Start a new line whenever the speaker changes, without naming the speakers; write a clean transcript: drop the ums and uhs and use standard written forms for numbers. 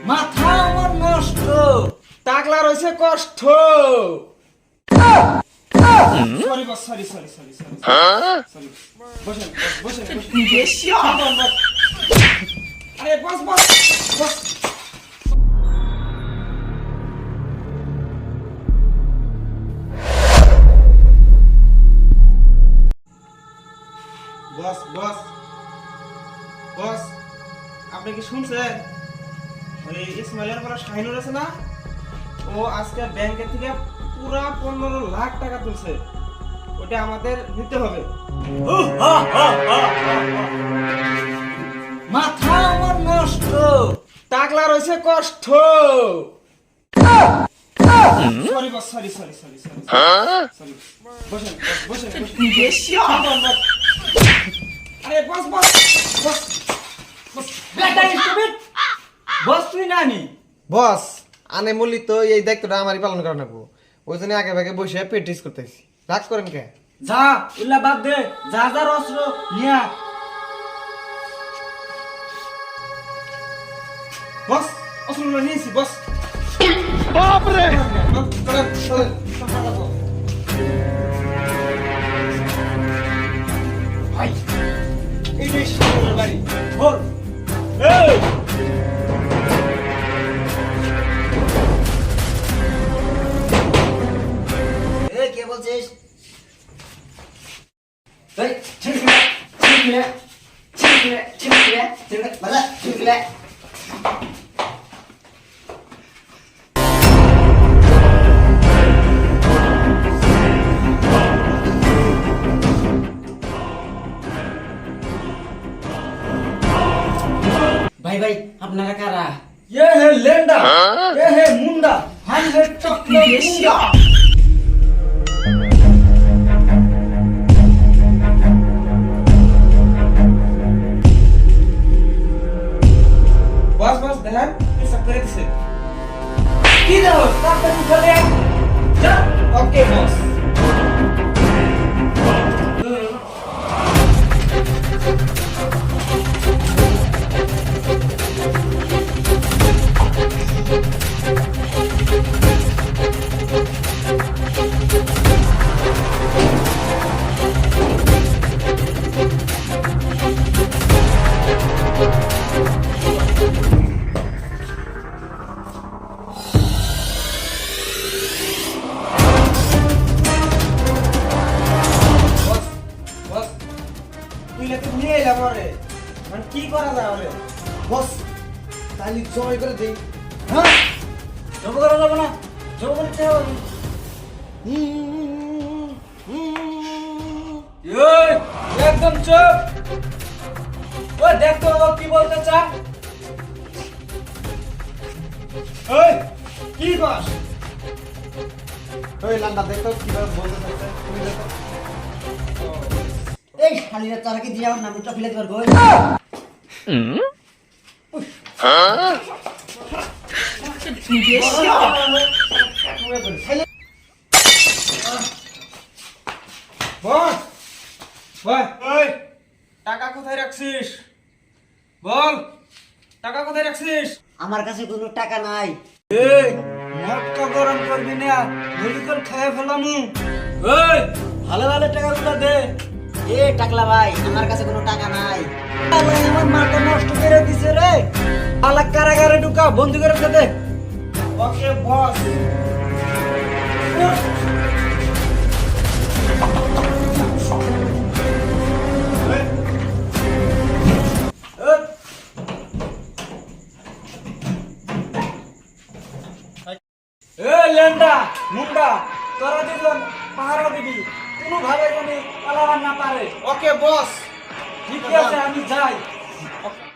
মাথা আমার নষ্ট, টাকলা রয়েছে কষ্ট। Sorry boss, sorry sorry sorry sorry sorry. বসেন বসেন বসেন। আরে বস বস বস। বস বস বস, আপনি কি শুনছেন? ওই ইসমাইলের পর শাহিনুর আছে না, ও আজকে ব্যাংকের থেকে পুরা 15 লাখ টাকা তুলছে। ওটা আমাদের নিতে হবে। মাথা আমার নষ্ট, টাকলা রয়েছে কষ্ট। Sorry boss, sorry sorry sorry sorry sorry. বসেন বসেন বসেন। আরে বস বস বস বস। বেটা স্টুপিড বস, তুই নানি
বস আনে বলি তো এই দায়িত্বটা আমারই পালন করা লাগবো। ওই জন্য আগে ভাগে বসে প্র্যাকটিস করতেছি। রাগ করেন কে?
যা উল্লা বাদ দে, যা যা অস্ত্র নিয়া। বস অস্ত্রগুলো নিয়েছি বস।
বাপরে
ভাই এইটাই শাহিনুরের বাড়ি। বল এই
এই কে বলছিস? এই ছিড়কিলে বাজা ছিড়কিলে। ভাই ভাই আপনারা কারা?
ये है लेंडा, ये है मुंडा, हम है टकला मुंडा। बस बस बहन, ये सब करे किसे? किधर हो? सब पे निकले। जा, ओके बॉस। কি করা যায় ওরে?
বস তাহলে জয় করে দেই।
হ্যাঁ জব করা যাবে না, জব করতে হবে। এই একদম চুপ। ও দেখ তো ও কি বলতে চায়। এই কি কস?
ওই লান্ডা দেখো কিভাবে বলতে চাইছে। তুমি দেখো।
এই শালিরা তোরা কি দিয়ে আমার নামে চকলেট দিবার কই?
বস বল, এই টাকা কোথায় রাখছিস? বল টাকা কোথায় রাখছিস?
আমার কাছে কোনো টাকা নাই।
এই মদ গরম করবি না, মেডিকেল খেয়ে ফেলামু। এই ভালো ভালো টাকাগুলো দে।
এ টাকলা ভাই আমার কাছে কোনো টাকা নাই।
আরে আমার মাথা নষ্ট করে দিছে রে। আলা কারাগারে ঢুকা বন্দি করে দে। ওকে বস। এই লেন্ডা মুন্ডা, তোরা দুজন পাহারা দিবি। কোনো ভাবে জানি পালাবার না পারে। ওকে বস, ঠিক আছে আমি যাই।